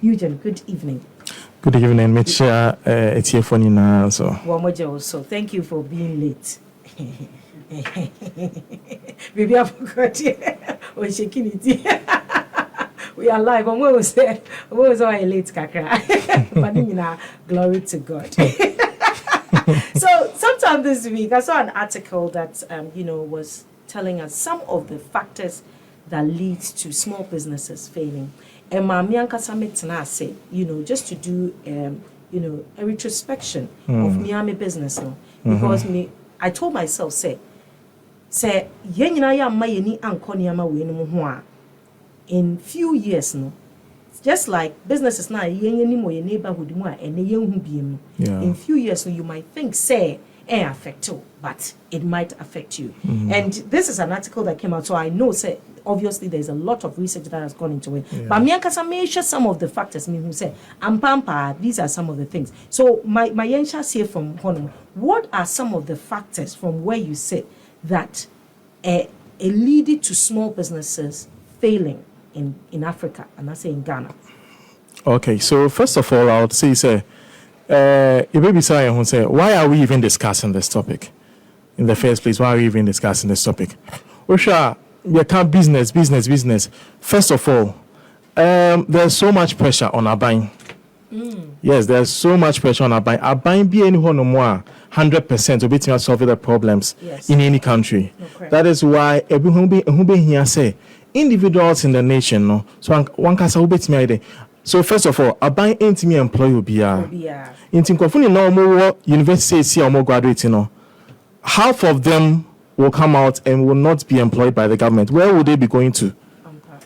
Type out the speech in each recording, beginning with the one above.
Eugene, good evening. Good evening, Mitch. It's here for now. So, also, thank you for being late. Maybe I forgot you. We're shaking it. We are live. I'm going to say, late, Kakra. But glory to God. So, sometime this week, I saw an article that, was telling us some of the factors that lead to small businesses failing. And Mamianka Summit say, just to do, a retrospection of Miami business, no, because I told myself, say, yenina ya mayeni ankoni ama we no ho in few years, no, just like businesses now, yeni mo your neighborhood mo ene yenhu biem no. In few years, no, you might think, say, affect you, but it might affect you. And this is an article that came out, so I know, say, obviously there's a lot of research that has gone into it. But Miankasa may share some of the factors. Me who say, Ampampa, these are some of the things. So my Yensha say from Honum, what are some of the factors from where you sit that lead to small businesses failing in Africa, and I say in Ghana? Okay, so first of all, I would say, why are we even discussing this topic in the first place? Why are we even discussing this topic? Osha, we can't business. First of all, there's so much pressure on our buying. Yes, there's so much pressure on our buying. Our buying be anyone no more 100% to be to solve the problems in any country. That is why everyone be here say individuals in the nation, no. So one can say so first of all, a buying ain't me employee will be in Tinkofuni no more university see or more graduate, half of them will come out and will not be employed by the government. Where would they be going to?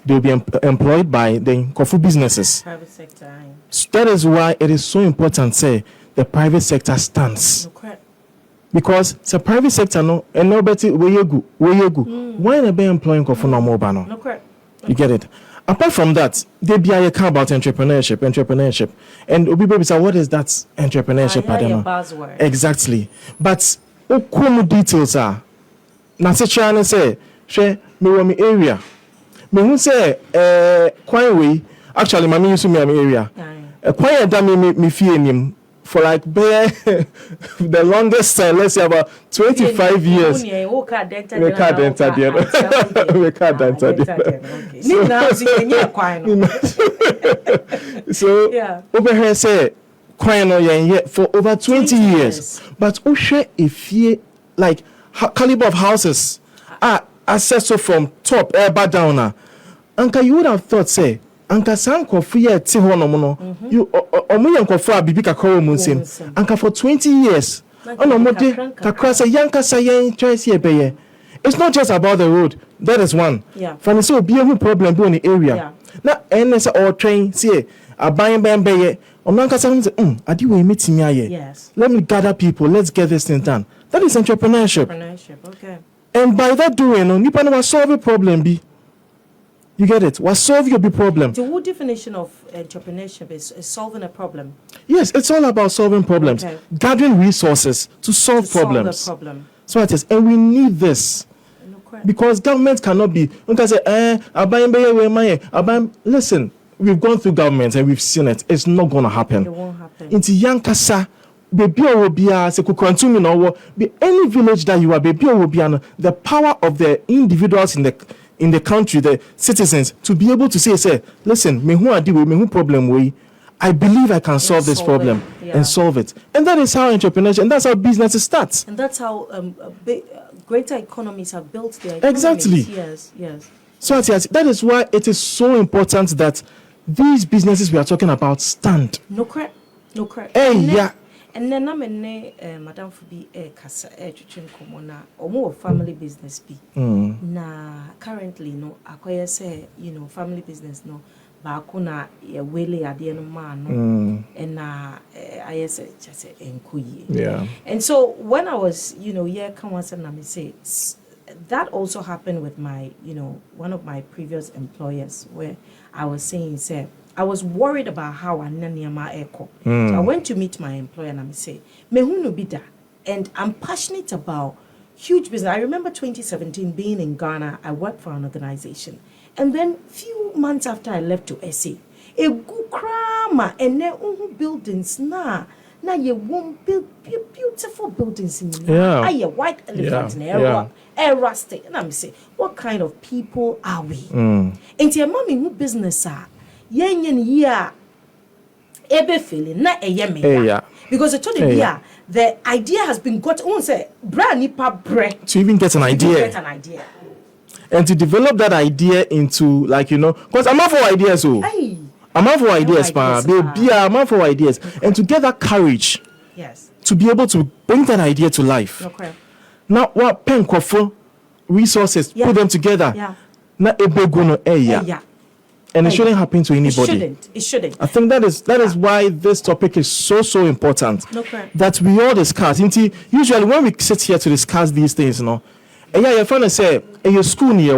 They'll be employed by the coffee businesses. Private sector. So that is why it is so important, say, the private sector stands. Because it's a private sector, no, and nobody where you go. Why not be employing coffee no more, no? You get it? Apart from that, they be a car about entrepreneurship. And people say, what is that entrepreneurship? Buzzword. Exactly. But what details are? Na se chane say hwe me wo me area me hu say kwan we actually mama use me area kwan da me fie nim for like the longest time, let's say about 25 years. So over here say kwan no yen for over 20 years. But uhwe efie like caliber of houses are accessible from top back down. Anka you would have thought say anka sanko free ti ho no no you omuyanko for bibi kakoro munsem anka for 20 years ono mode kakra say yanka sayen choice ebeye. It's not just about the road. That is one. From so be a problem be in the area. Na NS or train see aban beye omanka say adi we meet me aye. Yes. Let me gather people, let's get this thing done. That is entrepreneurship. Okay. And by that doing, nipa no solve a problem be. You get it? What solve your big problem? The whole definition of entrepreneurship is solving a problem. Yes, it's all about solving problems. Okay. Gathering resources to solve problems. Solve the problem. So it is, and we need this. Because government cannot be. You can say, listen, we've gone through government and we've seen it. It's not going to happen. It won't happen. Into Yankasa. Baby will be any village that you are, baby will be the power of the individuals in the country, the citizens, to be able to say, listen, me who problem we, I believe I can solve this problem and solve it. And that is how entrepreneurship, and that's how businesses start. And that's how greater economies have built their economies. Exactly. Yes. So that is why it is so important that these businesses we are talking about stand. No crap. And then I'm Madam Fubi Kasa Chuchin Komona or more family business be. Na currently no akoya say, family business no bakuna wele ade no man no and I say just enkuyi. Yeah. And so when I was, come once and I say that also happened with my, one of my previous employers where I was saying say I was worried about how Ananiama Echo. So I went to meet my employer and I say, Mehunu Bida. And I'm passionate about huge business. I remember 2017 being in Ghana, I worked for an organization. And then few months after I left to SA, egu krama ene buildings na ye won't build beautiful buildings in a white elephant in air rusty. And I'm saying, what kind of people are we? And your mommy who business are yen year ebe feeling na a yeme. Because I told you the idea has been got on say brand nipa bread to even get an idea. And to develop that idea into, like, because I'm not for ideas, I'm not for ideas, I'm not for ideas. And to get that courage, to be able to bring that idea to life. Now, what pen resources, put them together. Not and it shouldn't happen to anybody. It shouldn't. I think that is why this topic is so important. That we all discuss. Usually when we sit here to discuss these things, you're trying to say, your school near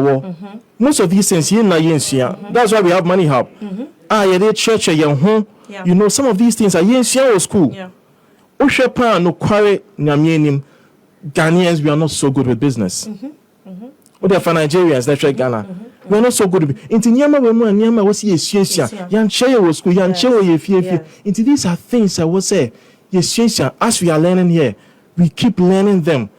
most of these things, that's why we have Money Hub. You're church, some of these things are in school. Ghanaians, we are not so good with business. What are Nigerians, that's right, Ghana. We are not so good with it. Into these are things I will say, as we are learning here, we keep learning them.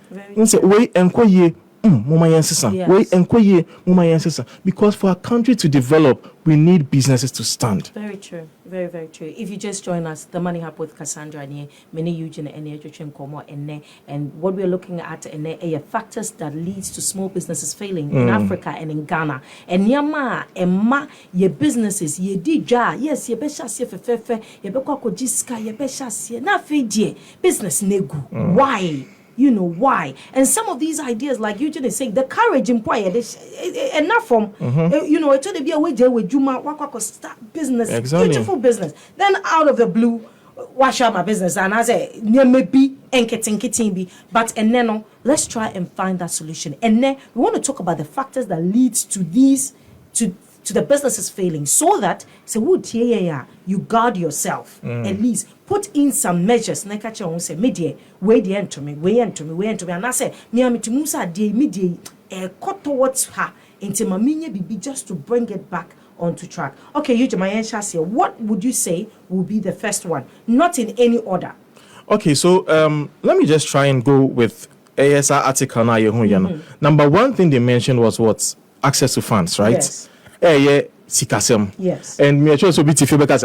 Because for our country to develop, we need businesses to stand. Very true. Very, very true. If you just join us, the Money Hub with Cassandra and many Eugene and what we're looking at are factors that leads to small businesses failing in Africa and in Ghana. And Emma, your businesses, ye dija, yes, ye beshas ye fefe, ye beko jiska, ye beshas ye na fidye business negu. Why? You know why? And some of these ideas, like Eugene is saying, the courage in enough from it should be a way with Juma Wakako start business, beautiful business. Then out of the blue, wash out my business and I say maybe enketin but and then let's try and find that solution. And then we want to talk about the factors that leads to these to the businesses failing, so that you guard yourself. At least put in some measures. Nekache on say media way the end to me, and I say me to Musa de media towards her into Maminya BB just to bring it back onto track. Okay, you Jamayan what would you say will be the first one? Not in any order. Okay, so let me just try and go with ASR article now. Number one thing they mentioned was what? Access to funds, right? Yes. Sikasem. Yes. And me also be to because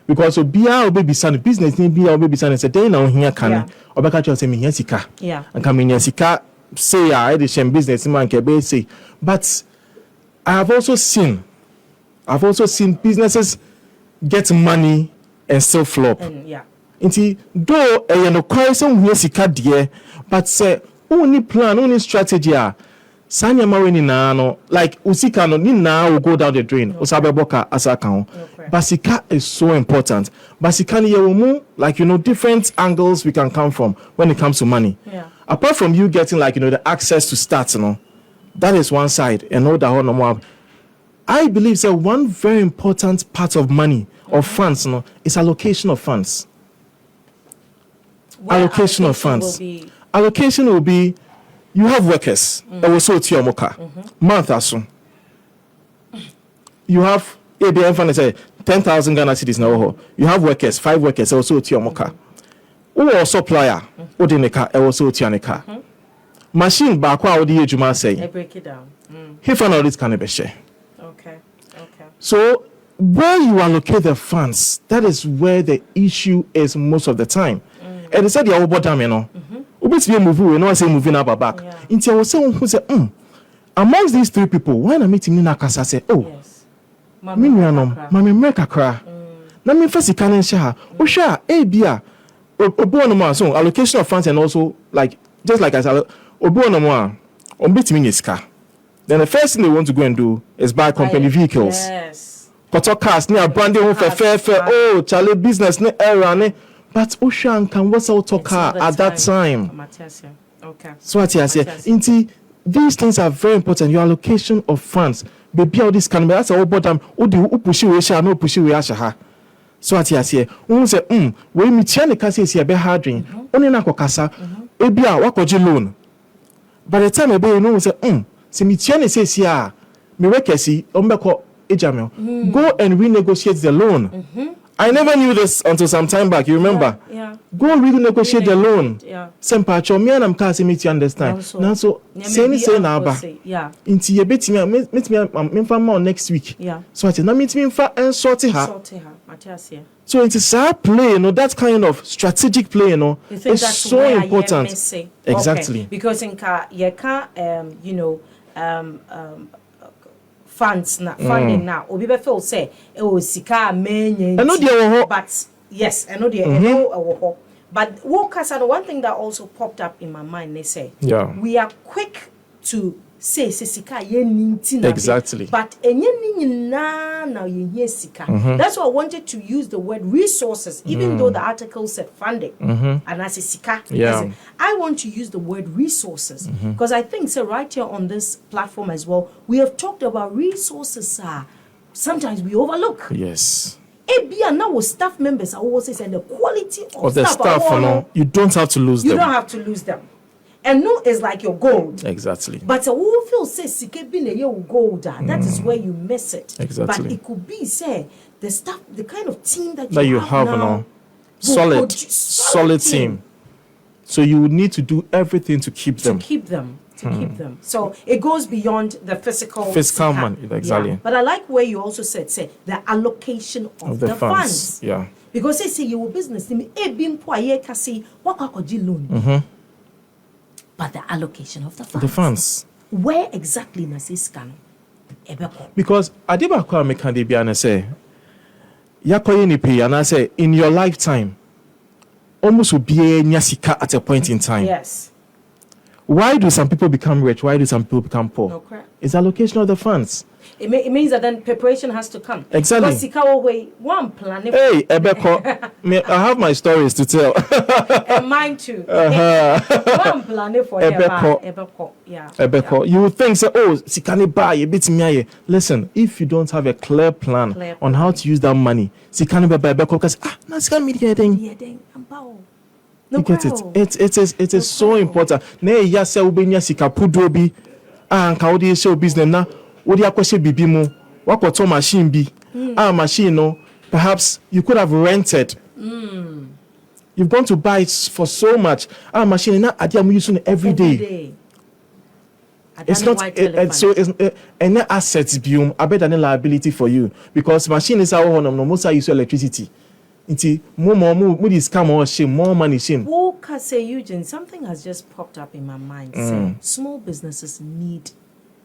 because Obia baby son business ni Bia baby son say dey na ohia kan obeka cho say me hia sika. Yeah. And come me sika say I dey share business man ke be say. But I have also seen businesses get money and still flop. Inti though no kwai say ohia sika de, but say only plan, only strategy Sanya Marini no like Usika no ni na will go down the drain. Usabeboka asaka. Basika is so important. Basika ni yewomu like different angles we can come from when it comes to money. Apart from you getting like the access to start, that is one side and all that whole normal. I believe that one very important part of money or funds is allocation of funds. Allocation of funds. Allocation will be you have workers. Also to your month or so. You have ABM fund say 10,000 Ghana cedis now. You have workers, 5 workers also to your moka. Or supplier, Odineka, also to your machine back what the Juma say. I break it down. He found out this kind of share. Okay. So where you allocate the funds, that is where the issue is most of the time. And they said the over Ubits be moving, we know say moving up back. Until I was saying who say, amongst these 3 people, why not meeting me na kasa say, yes. Mami Meka kra. Na me first can share. Osha bia obo no ma so allocation of funds and also like just like I said obo no ma ombitimi nyeska. Then the first thing they want to go and do is buy company vehicles. Yes. Koto cars near branding home fair Charlie business ne era ne. But Oshan can what's out to car at that time. Okay. So what I say, these things are very important. Your allocation of funds. Baby, all this can be that's all bottom. Push we shall no push we asha. So what I say, say, we me tian the case is be hard drink. Only na kokasa. Ebia wakoji loan. By the time say, me tian say me work si ombeko Ejamel, go and renegotiate the loan. I never knew this until some time back. You remember? Yeah. Go and renegotiate the loan. Yeah. Sempacho, me and I'm casting me to understand. Now, so say na aba. Yeah. Inti ye beti me me next week. Yeah. So I tell na meet me and sort her. Matthias, yeah. So it is our play, that kind of strategic play, is so important. Exactly. Okay. Because in you can't, funds na funding now. Obi be feel say sika menye. But yes, I know the But one thing that also popped up in my mind, they say, we are quick to say sika ye ninti na. Exactly. But now ye sika. That's why I wanted to use the word resources, even though the article said funding. And I say sika. Yeah. I want to use the word resources because I think right here on this platform as well, we have talked about resources. Sometimes we overlook. Yes. Ebia now with staff members, I always say, and the quality of the staff, you don't have to lose them. You don't have to lose them. And no is like your gold. Exactly. But who feel say sikebine your gold, that is where you miss it. Exactly. But it could be say the staff, the kind of team that you have now, solid team. So you would need to do everything to keep them. Keep them. So it goes beyond the physical money, exactly. Yeah. But I like where you also said the allocation of the funds. Yeah. Because they say your business loan. But the allocation of the funds. The funds. Where exactly does this scan? Because Adibakwa Mekandebiana say, Yakoye nipi, and I say, in your lifetime, almost will be a nyasika at a point in time. Yes. Why do some people become rich? Why do some people become poor? No crap. It's allocation of the funds. It means that then preparation has to come. Exactly. One plan. Hey, Ebeko, I have my stories to tell. And mine too. One plan for Ebeko. Yeah. Ebeko. You would think, say, sikani buy a bit me. Listen, if you don't have a clear plan on how to use that money, sikani buy Ebeko because na sikani media thing. You get it. It is so important. Ne ya se ubenya sika pudo bi anka odi show business na odi akwese bibi mu wakoto machine bi machine no perhaps you could have rented. You've gone to buy it for so much. Machine na adi am using every day. It's not so it's an asset bium abet than a liability for you because machine is our no most use electricity. More money shame. Walker say Eugene, something has just popped up in my mind. Saying small businesses need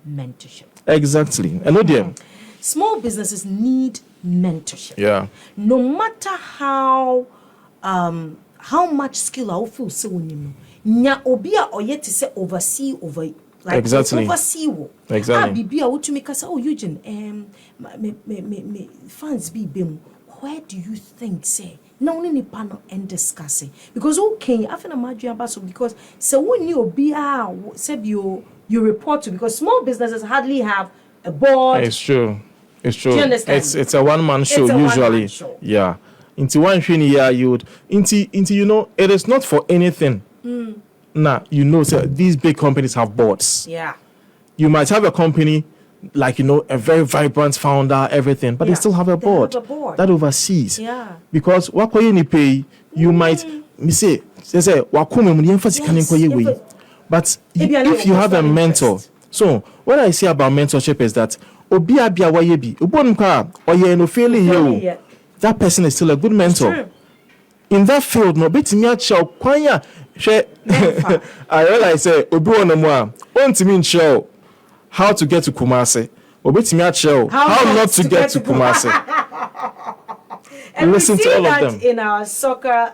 mentorship. Exactly. Hello dear. Small businesses need mentorship. Yeah. No matter how much skill I feel so nya obia oyeti say oversee over like exactly. Oversee wo. Exactly. Bibia wotumi kasa Eugene me fans be bem. Where do you think say no only panel and discussing because okay I feel imagine about because so when you be said you report to because small businesses hardly have a board. It's true. Do you understand? It's a one-man show usually. Show. Yeah. Into one year you would into it is not for anything. So these big companies have boards. Yeah. You might have a company like a very vibrant founder, everything, but they still have a board that oversees. Yeah. Because what you pay, you might say but if you have a mentor, so what I say about mentorship is that that person is still a good mentor. In that field, no bit me I realize say how to get to Kumasi. How not to get to Kumasi. And listen we see to all that of them. in our soccer,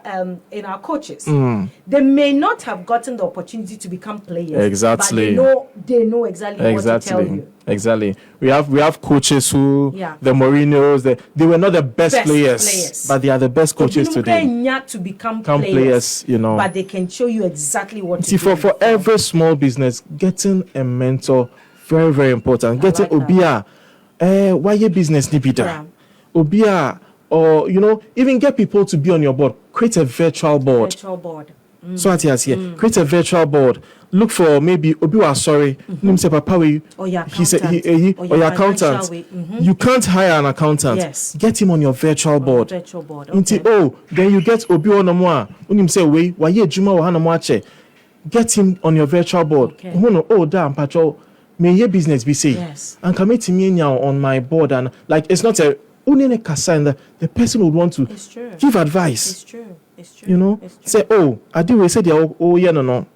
in our coaches. They may not have gotten the opportunity to become players. Exactly. But they know exactly what to tell you. Exactly. We have coaches who the Mourinhos, they were not the best players, but they are the best coaches today. To become players, but they can show you exactly what to do. For every small business, getting a mentor, very, very important. Getting Obia, why your business nibida? Obia, or even get people to be on your board. Create a virtual board. So at here, create a virtual board. Look for maybe Obi sorry. Say Papa we he said he or your accountant. You can't hire an accountant. Yes. Get him on your virtual board. Virtual board. Okay. Then you get Obi on more. When him say we why ye juma wa na mo ache. Get him on your virtual board. Okay. Damn patrol. May your business be say. Yes. And commit me now on my board and like it's not a unene kasa and the person would want to give advice. It's true. It's true. You know, say I do we say they yeah no.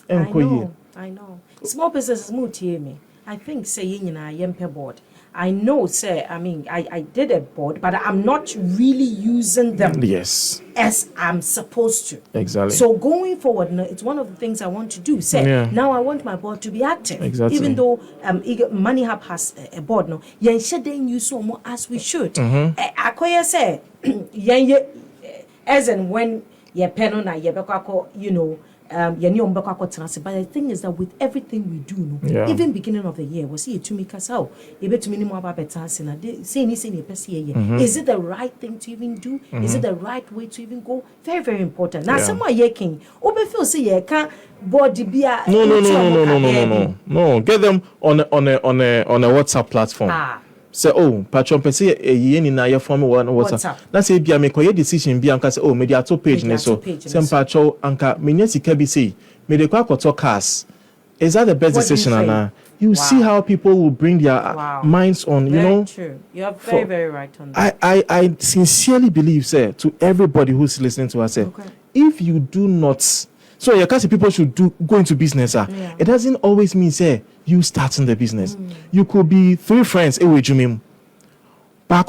I know. Small businesses move to me. I think say yempe board. I know say I did a board, but I'm not really using them as I'm supposed to. Exactly. So going forward, it's one of the things I want to do. Say now I want my board to be active. Exactly. Even though Money Hub has a board, no, yen should then use so more as we should. Akoya say as and when ye pen na ye bekako, you know. But the thing is that with everything we do, even beginning of the year, we see it to me kasao. Is it the right thing to even do? Is it the right way to even go? Very, very important. Now, someone yeking, Obe feel say ye can't body be a no. Get them on a WhatsApp platform. Say patron person ye ni na ye form one WhatsApp. Na say bia me koye decision bia anka say media to page ne so. Say patron anka menya sika bi say me de kwa koto cars. Is that the best decision Anna? You see how people will bring their minds on, you know. True. You are very, very right on that. I sincerely believe, sir, to everybody who's listening to us, if you do not, so you can't say people should go into business, it doesn't always mean, say, you starting the business. You could be 3 friends, Bako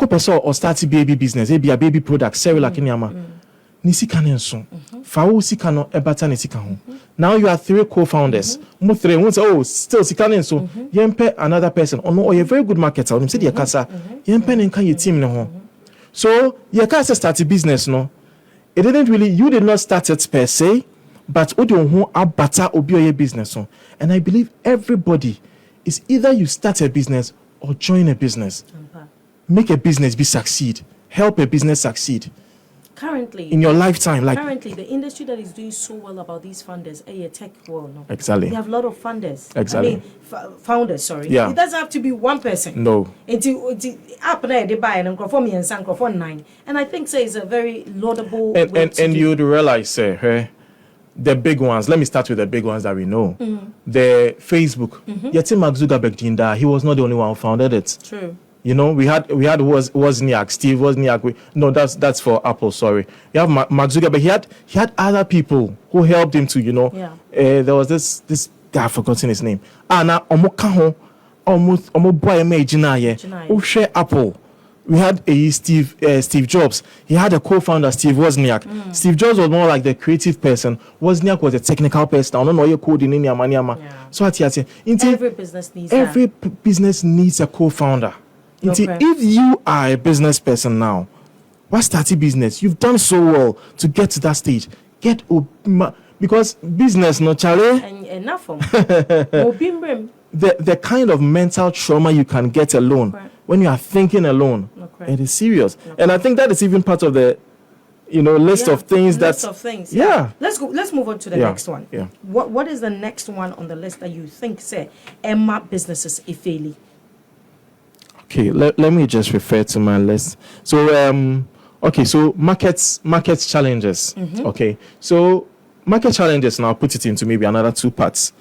person or start baby business, be a baby product, Sarah Lakinyama. Nisi kanenso. Fawo sika no ebata ne sika ho. Now you are 3 co-founders. Mo 3 won't say still sika nenso. Yempe another person. Ono or a very good marketer. Onim say the kasa. Yempe ne kan your team ne ho. So you can't start a business no. It didn't really you did not start it per se, but odi ho abata obi oye business so. And I believe everybody is either you start a business or join a business. Make a business be succeed. Help a business succeed. Currently, in your lifetime, currently the industry that is doing so well about these funders, tech world, no? Exactly. We have a lot of funders. Exactly. Founders, sorry. Yeah. It doesn't have to be one person. No. It's up there they buy and microphone me and microphone 9. And I think it's a very laudable and you'd realize the big ones. Let me start with the big ones that we know. The Facebook. Yeti Mark Zuckerberg Dinda, he was not the only one who founded it. True. You know, we had Wozniak, Steve Wozniak. No, that's for Apple. Sorry, you have Mark Zuckerberg. He had other people who helped him to, you know. Yeah. There was this guy, I've forgotten his name. Now omo boy imagine who share Apple. We had Steve Jobs. He had a co-founder, Steve Wozniak. Steve Jobs was more like the creative person. Wozniak was a technical person. I don't know your coding in your So every business needs business needs a co-founder. If you are a business person now, what starting business? You've done so well to get to that stage. Because business, no Charlie. Enough of the kind of mental trauma you can get alone when you are thinking alone, it is serious. And I think that is even part of the list of things Yeah. Let's move on to the next one. Yeah. What is the next one on the list that you think say Emma businesses ifeli? Okay, let me just refer to my list. So, so market challenges. Okay, so market challenges now, put it into maybe another 2 parts.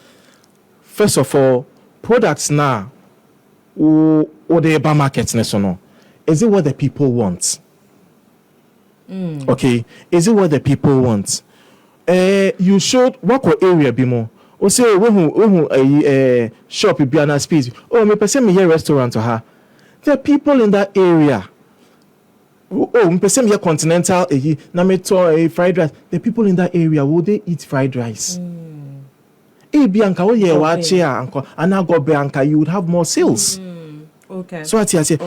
First of all, products now, or the market, is it what the people want? Okay, is it what the people want? You should work with area bimo. Or say, when shop be an space. Oh, me person me here restaurant to her. The people in that area. Here continental, fried rice. The people in that area, will they eat fried rice? Bianca, you would have more sales. Okay. So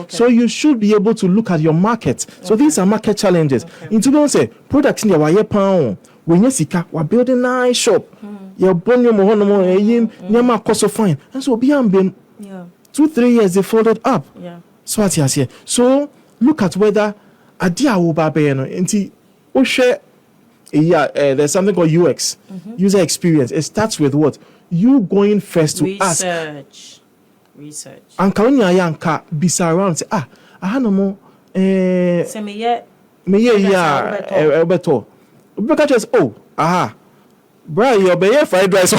so you should be able to look at your market. So these are market challenges. Into don't say products in the wire pound. When you see we're building a nice shop. You're born your cost of fine. And so beyond 2-3 years they folded up. Yeah. So look at whether adia wo ba be no nti wo hwe there's something called UX, user experience. It starts with what? You going first to ask. Research. And Anka bisa around say, I no more. Say me yet. Beto. Because just bro, you be fried rice.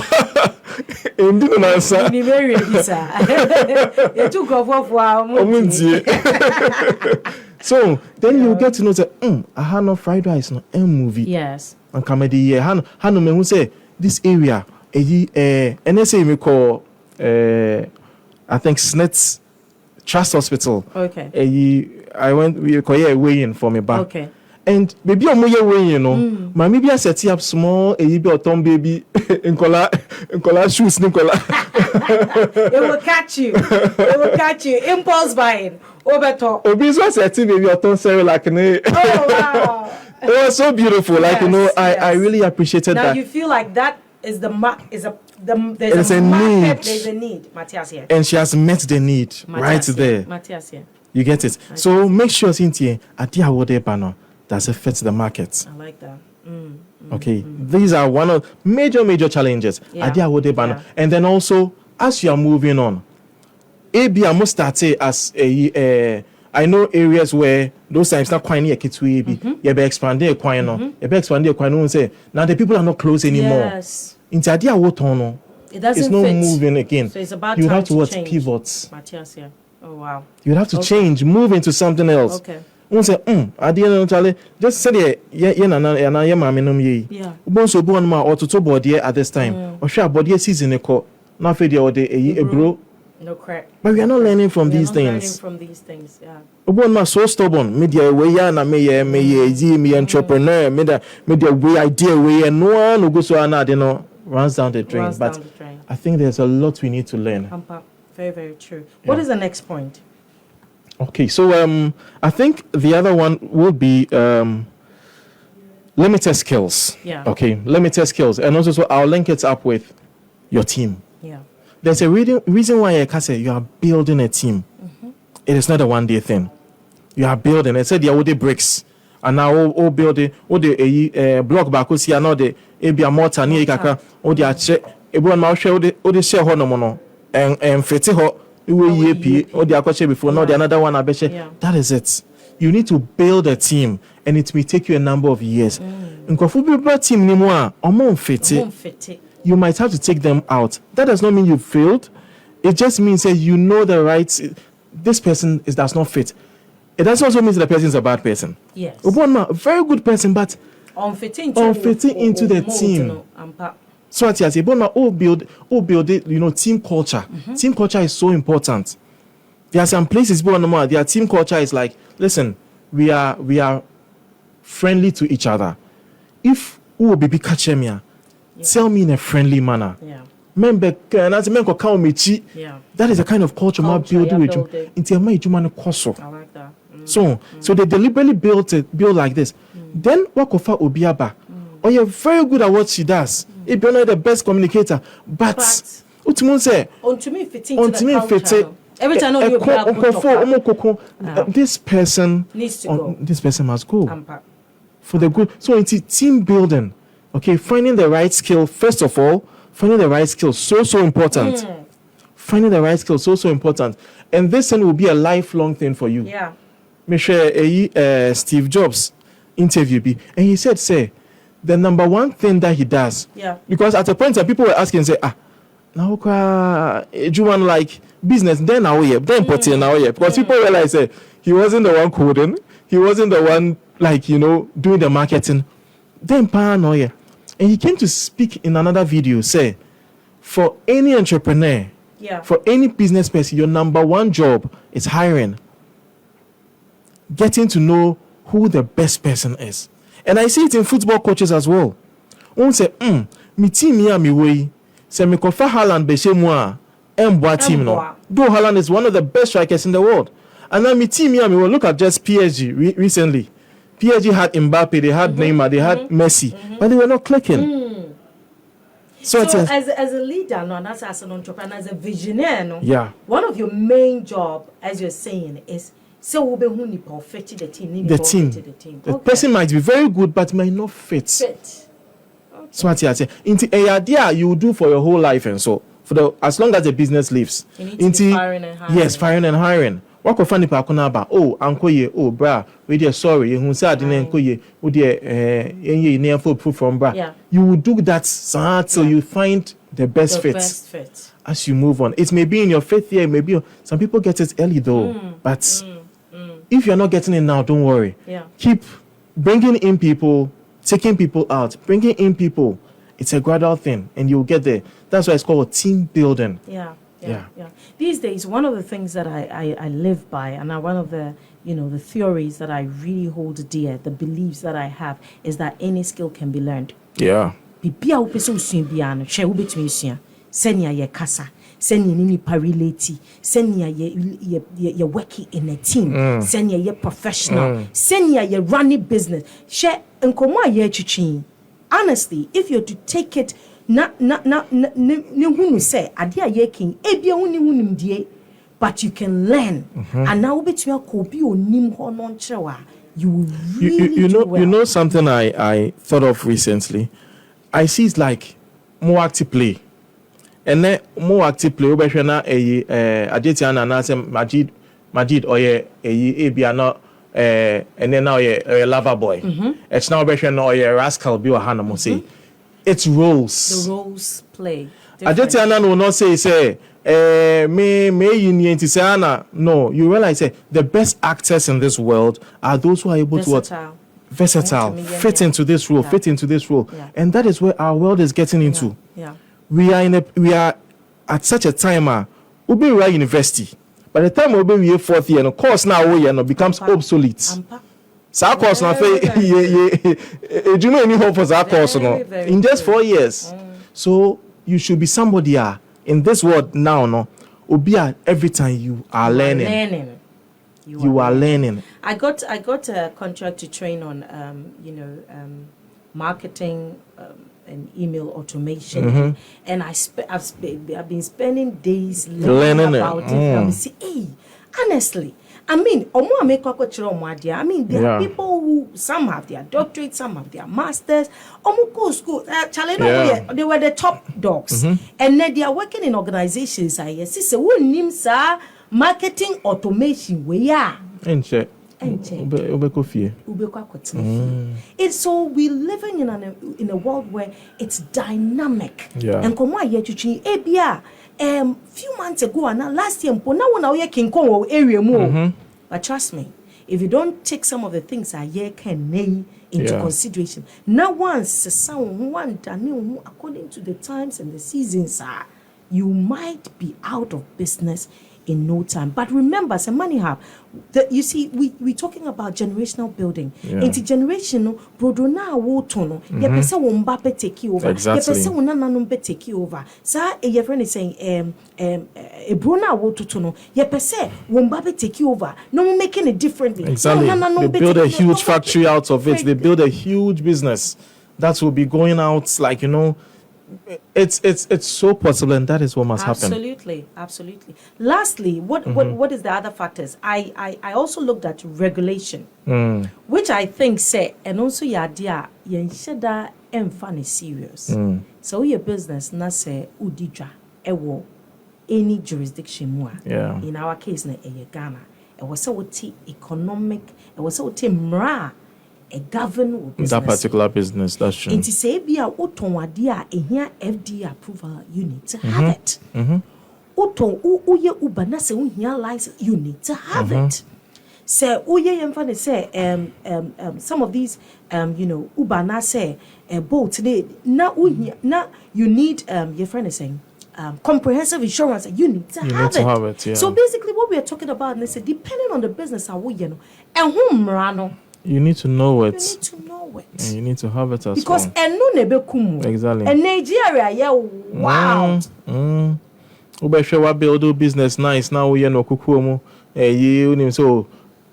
Ndi no answer. Ni very ready sir. You took off for So then you get to know that I had no fried rice no movie. Yes. And comedy here. Hano me who say this area and say me call I think Snits Trust Hospital. Okay. We call here weighing for me back. Okay. And baby on my way, you know, my maybe I set up small a or tom baby in color shoes, Nicola. It will catch you. It will catch you. Impulse buying. Overtop. Obis was a baby or tom Sarah like oh wow. It was so beautiful. Like I really appreciated now that. Now you feel like that is the there's a need. Market, there's a need. Matthias here. And she has met the need right there. Matthias here. You get it. So make sure Cynthia at the award banner. Does it fit the market? I like that. Okay. These are one of major challenges. Yeah. And then also, as you are moving on, maybe I must start as a I know areas where those times not quite near Kitui, you be expanding a quite no, you be expanding a quite no say now the people are not close anymore. Yes. Into idea what on it doesn't it's not fit. moving again. So it's about you time have to change. Pivots. Matthias here. Oh wow. You have to change, move into something else. Okay. One say, at the end of Charlie, just say, yeah, so born ma or to body at this time, or share body season a call, not for the other a bro. No crack. But we are not learning from these things. Yeah. Born ma so stubborn, media way, and me entrepreneur, media way idea way, and no one who goes to another, runs down the drain. But I think there's a lot we need to learn. Very, very true. What is the next point? Okay, so I think the other one would be limited skills. Yeah. Okay, limited skills, and also so I'll link it up with your team. Yeah. There's a reason why I can say you are building a team. It is not a one-day thing. You are building. I said you are the bricks, and now all building, all the block back. We see another be a mortar near Kaka. All the check. Everyone must share all the share honomono and fit it. Before now, the another one I bet you. That is it. You need to build a team, and it may take you a number of years. Team you might have to take them out. That does not mean you failed. It just means that you know the rights. This person does not fit. It does also mean that the person is a bad person. Yes. A very good person, but unfitting into the team. So at build it, team culture. Team culture is so important. There are some places their team culture is like, listen, we are friendly to each other. If who will be kachemia, tell me in a friendly manner. Yeah. That is the kind of culture I build with you. I like that. So they deliberately build like this. Then Wakofa Obiaba. Or you're very good at what she does. If you're not the best communicator, but say every time this person needs to go. This person must go for the good. So it's team building. Okay, finding the right skill first of all. Finding the right skill so important. Finding the right skill so important. And this thing will be a lifelong thing for you. Yeah. Me share Steve Jobs interview be, and he said, say, the number one thing that he does. Yeah. Because at a point that people were asking, say, now you want like business, then now yeah, then put in now yeah. Because people realize he wasn't the one coding, he wasn't the one doing the marketing. Then yeah. And he came to speak in another video, say, for any entrepreneur, for any business person, your number one job is hiring. Getting to know who the best person is. And I see it in football coaches as well. One say, mi team here mi way. Say me kofa Haaland beshe moi. Team no. Though Haaland is one of the best strikers in the world. And now mi team here mi way. Look at just PSG recently. PSG had Mbappe, they had Neymar, they had Messi, but they were not clicking. So as a leader, not as an entrepreneur, as a visionary, one of your main job, as you're saying, is So we be who nipa fit the team. The person might be very good, but might not fit. So what you say? Into a idea you do for your whole life, and so as long as the business lives. You need to be firing and hiring. Yes, firing and hiring. What could funny pakuna ba? Oh, uncle ye, oh bra, we dear sorry, you said in uncle ye, oh dear, ye near full proof from bra. Yeah. You will do that till you find the best fit. As you move on. It may be in your 5th year, maybe some people get it early though. But if you're not getting it now, don't worry. Yeah. Keep bringing in people, taking people out, bringing in people. It's a gradual thing, and you'll get there. That's why it's called team building. Yeah. These days, one of the things that I live by, and one of the the theories that I really hold dear, the beliefs that I have, is that any skill can be learned. Yeah. Bibia upeso usumbia no hwe ubetumi usua senia ye kasa senia ni parelate senia ye working in a team senia ye professional senia ye running business hwe nkomo aye twitwi. Honestly, if you're to take it na hunu say ade aye kin ebia hunim die, but you can learn and now ubetumi akobi onim ho no nchewa, you will really do well. You know something I thought of recently. I see it's like more active play. And then more active play, we na Adetiana na say Majid oye Ebiana and then now a lover boy. It's now we na oye rascal bi ohana mo say. It's roles. The roles play. Adetiana will not say me union to say Anna. No, you realize the best actors in this world are those who are able to versatile, fit into this role, and that is where our world is getting into. We are at such a time we be right university. By the time we be 4th year, of course now we becomes obsolete. So course now do you know any hope for that course in just 4 years? So you should be somebody in this world now every time you are learning. You are learning. I got a contract to train on marketing and email automation, and I've been spending days learning about it. See, honestly, I mean, there are people who some have their doctorate, some have their masters. Go school. They were the top dogs, and then they are working in organizations. I see, so who names marketing automation we are. It's so we living in a world where it's dynamic. And few months ago and last year now we King Kong area more. But trust me, if you don't take some of the things I can name into consideration, now once someone done according to the times and the seasons you might be out of business in no time. But remember, some money have you see, we're talking about generational building. Into generational brodona wotono. Your person won't Mbappe take you over. Your person will not take you over. So your friend is saying a brona wotono. Your person won't Mbappe take you over. No making it differently. Exactly. They build a huge factory out of it. They build a huge business that will be going out like it's so possible, and that is what must happen. Absolutely. Lastly, what is the other factors? I also looked at regulation, which I think say, and also your idea yensheda emfa serious. So your business na say udija ewo any jurisdiction more. In our case na Ghana, it was so economic, it was so mra. A govern business. That particular business, that's true. It is a here FDA approval, you need to have it. Uton uye ubana se unhia license, you need to have it. Say uye yemfa say some of these ubana say boat today na you need your friend is saying comprehensive insurance, you need to have it. So basically what we are talking about is depending on the business and you need to know it. And you need to have it as because well. Exactly. And Nigeria, wow. Build business nice now so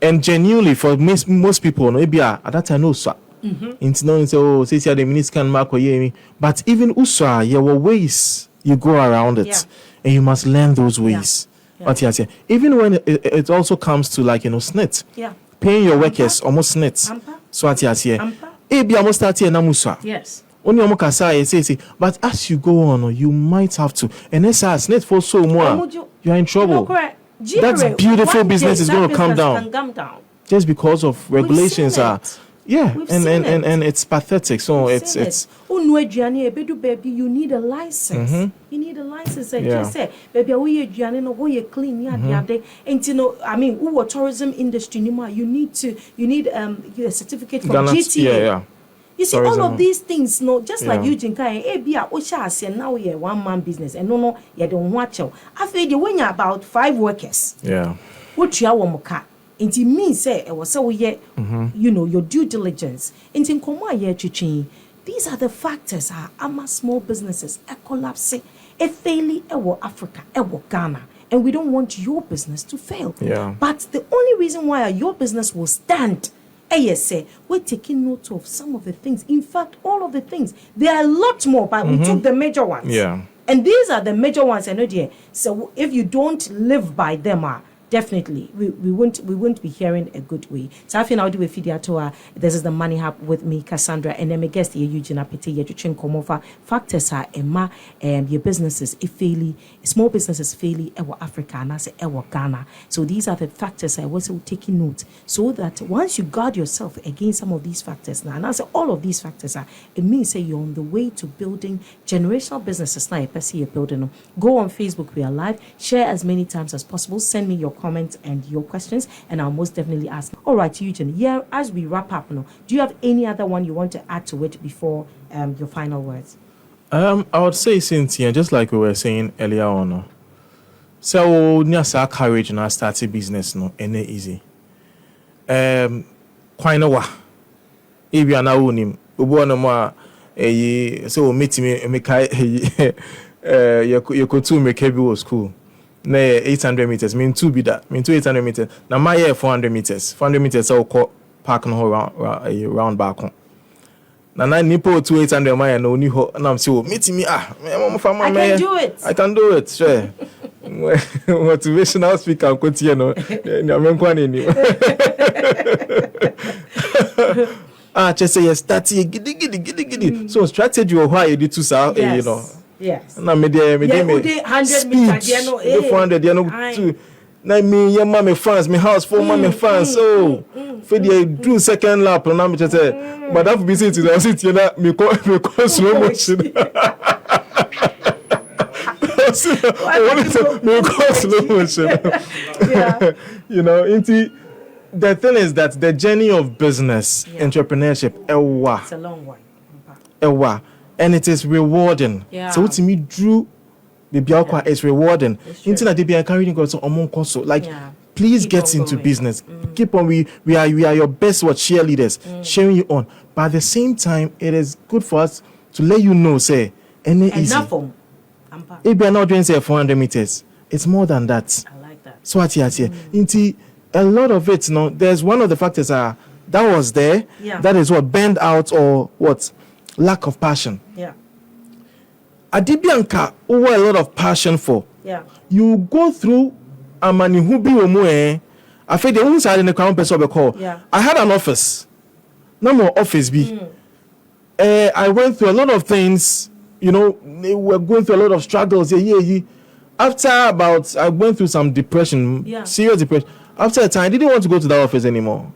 and genuinely for most people maybe at that time no sir. It's not so say the minister mark but even uswa there were ways you go around it and you must learn those ways. But yes, even when it also comes to like SNIT, paying your workers almost SNIT. So at yes, be almost start here namusa. Yes. Only Omokasa say, but as you go on, you might have to. And as SNIT for so more, you are in trouble. That's beautiful business is going to come down. Just because of regulations are. Yeah, and it's pathetic. So it's oh no, baby, you need a license. You need a license. Just say, baby, we no clean and I mean, who tourism industry you need a certificate from GTA. You see, tourism. All of these things, just like Eugene Kai, now we are one-man business, and no, you don't watch out. After the when you're about 5 workers, what you are it means say it was so your due diligence. These are the factors are small businesses collapse failing Africa, Ghana, and we don't want your business to fail. But the only reason why your business will stand, we're taking note of some of the things. In fact, all of the things. There are a lot more, but we took the major ones. And these are the major ones. So if you don't live by them, definitely we won't be hearing a good way. So I think I'll do a video to this is the Money Hub with me, Cassandra, and then my guest here, Eugene Apete, Yetuchin Komofa. Factors are your businesses fairly, small businesses fairly Africa and I say Ghana. So these are the factors I was taking note, so that once you guard yourself against some of these factors now, and I say all of these factors it means say you're on the way to building generational businesses. Now you're building them. Go on Facebook, we are live. Share as many times as possible. Send me your comments and your questions, and I'll most definitely ask. All right, Eugene, as we wrap up do you have any other one you want to add to it before your final words? I would say, Cynthia, just like we were saying earlier on, so nyasa courage na start a business and easy. Quite wa if you are now unim ubuana ma so meet me kai you go to make heavy school. 800 meters, mean 2 be that, mean 800 meters. Now my 400 meters. 400 meters I'll call park no round back home. Now I nipo to 800 my no ni ho and I'm so meeting me I can do it. I can do it, sure. Motivational speaker continue no. Just say yes, start giddy. So strategy or why you do to say Yes. Na me dey 100 meters there no 400 there no too. Na me your mommy fans, me house for mommy fans. So for the do second lap na me say but that be sit to sit here me call slow motion. Me call slow motion. The thing is that the journey of business, entrepreneurship, it's a long one. And it is rewarding. So to me, Drew, the Bialqua is rewarding. Internet they be encouraging us on so like please get into business. Keep on. We are your best cheerleaders, cheering you on. But at the same time, it is good for us to let you know, say, easy. If we are not doing say 400 meters, it's more than that. I like that. So what here? Into a lot of it, there's one of the factors that was there. That is what burned out or what. Lack of passion. Adibianka, who a lot of passion for. You go through a man who be omo I feel the only side in the crown person be call. I had an office. No more office B. I went through a lot of things, we were going through a lot of struggles. After I went through some depression, serious depression. After a time, I didn't want to go to that office anymore.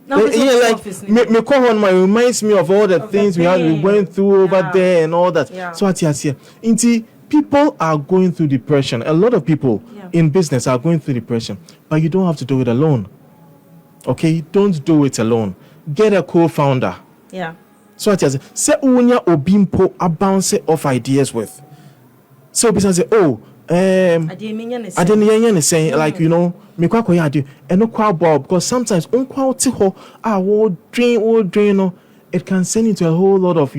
Me call on my reminds me of all the things we went through over there and all that. So what you see, people are going through depression. A lot of people in business are going through depression, but you don't have to do it alone. Okay, don't do it alone. Get a co-founder. So what you say, unya obimpo a bounce off ideas with. So business say, I didn't say like me kwa yadi and no kwa bob because sometimes unkwa tiho will drain it can send you to a whole lot of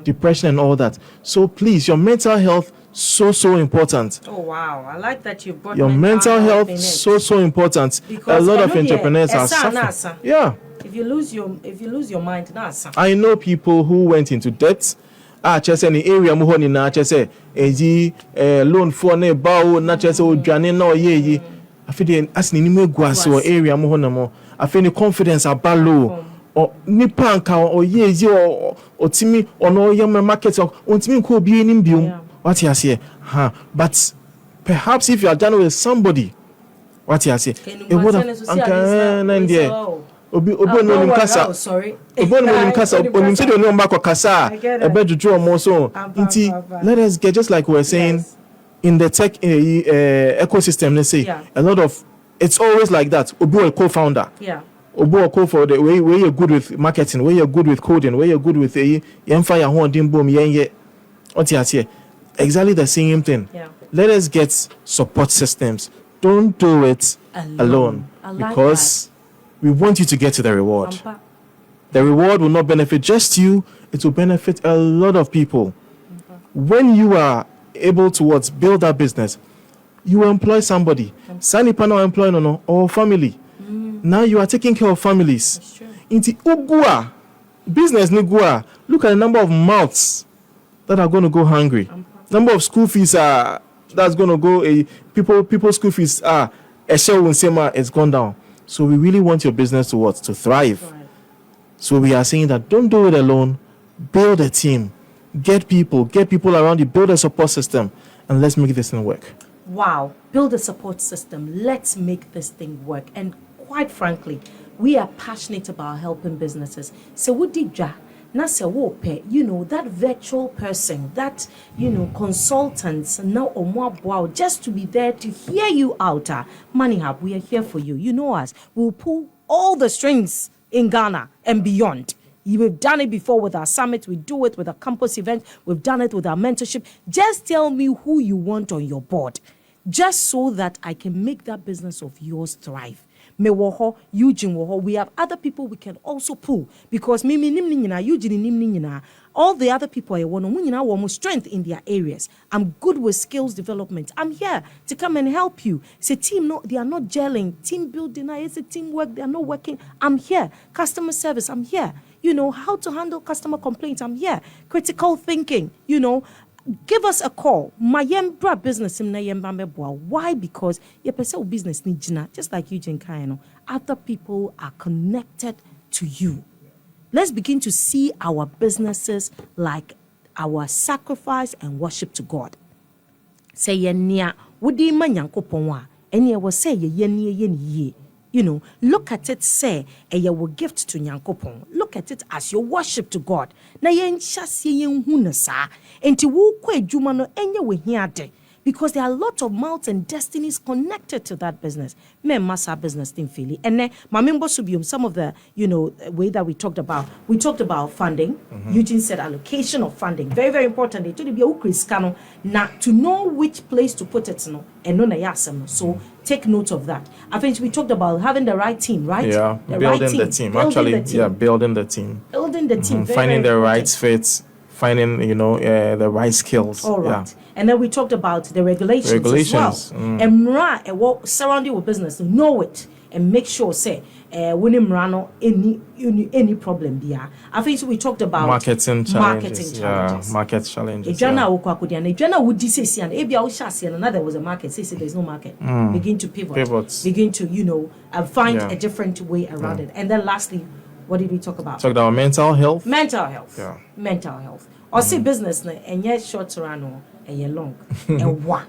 depression and all that. So please, your mental health so important. Oh wow, I like that you brought your mental health so important. Because a lot of entrepreneurs are suffering. If you lose your mind, I know people who went into debt. kyerɛ sɛ ne area mu hɔ nyinaa kyerɛ sɛ ɛyi loan for ne bao na kyerɛ sɛ odwane na ɔyɛ yi afei de as ne nim egu ase wɔ area mu hɔ na mo afei ne confidence aba low nipa nka ɔyɛ yi ɔtimi ɔno ɔyɛ market ɔntimi nko obi anim biom what you say but perhaps if you are done with somebody what you say it would have obi no nim kasa obi no nim kasa onim say no mba kasa ebe juju omo so nti let us get just like we were saying in the tech ecosystem let's say a lot of it's always like that obi a co-founder obi a co-founder where you're good with marketing where you're good with coding where you're good with yemfa ya ho din bom yenye what you say exactly the same thing let us get support systems don't do it alone because we want you to get to the reward. The reward will not benefit just you, it will benefit a lot of people. When you are able to build that business, you will employ somebody. Sani panel employing or family. Now you are taking care of families. Inti ugua business nigua. Look at the number of mouths that are going to go hungry. Number of school fees that's going to go people's school fees a share unsema it's gone down. So we really want your business to thrive. Right. So we are saying that don't do it alone. Build a team. Get people around you. Build a support system. And let's make this thing work. Wow. Build a support system. Let's make this thing work. And quite frankly, we are passionate about helping businesses. So we did na se wo pe that virtual person that consultants now omo just to be there to hear you out. Money Hub, we are here for you. You know us. We'll pull all the strings in Ghana and beyond. We've done it before with our summit. We do it with our campus event. We've done it with our mentorship. Just tell me who you want on your board, just so that I can make that business of yours thrive. Me woho, Eugene woho. We have other people we can also pull because me nimni nyina, Eugene nimni nyina. All the other people I want to strength in their areas. I'm good with skills development. I'm here to come and help you. Say team, no, they are not gelling. Team building, it's a teamwork. They are not working. I'm here. Customer service, I'm here. How to handle customer complaints, I'm here. Critical thinking, give us a call. My yembra business in why? Because your personal business needs just like Eugene Kaino. Other people are connected to you. Let's begin to see our businesses like our sacrifice and worship to God. Say yenya wudi manyankopon ene wo say ye. Look at it, say, a will gift to Nyankopon. Look at it as your worship to God. Na yen shasi yen hunasa, and to woo kwe jumano enye we hiade. Because there are a lot of mouths and destinies connected to that business. Me masa business thing fili. And then mamimbo subium, some of the, way that we talked about funding. Eugene said allocation of funding. Very, very important. It would be ukriskano na to know which place to put it no and no na yasem. So take note of that. I think we talked about having the right team, right? Yeah, building the team. Building the team. Building the team. Finding the right fits. Finding, the right skills. All right. Yeah. And then we talked about the regulations as well. And what surrounding with business, know it and make sure, say, when Mrano any problem there. I think we talked about marketing challenges. Yeah, market challenges. Jana would say, and another was a market. Say there's no market. Begin to pivot. Begin to, find a different way around it. And then lastly, what did we talk about? Talked about mental health. Yeah. Mental health. Or say business and yet short run and yet long. And what?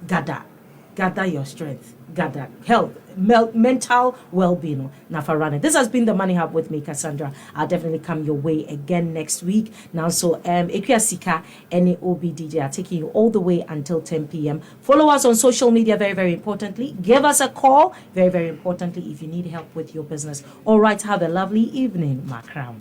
Gather your strength. Gather health. Mental well-being. Now for running. This has been the Money Hub with me, Cassandra. I'll definitely come your way again next week. Now, so Ekuya Sika and OBDJ are taking you all the way until 10 p.m. Follow us on social media, very, very importantly. Give us a call, very, very importantly, if you need help with your business. All right, have a lovely evening, Macram.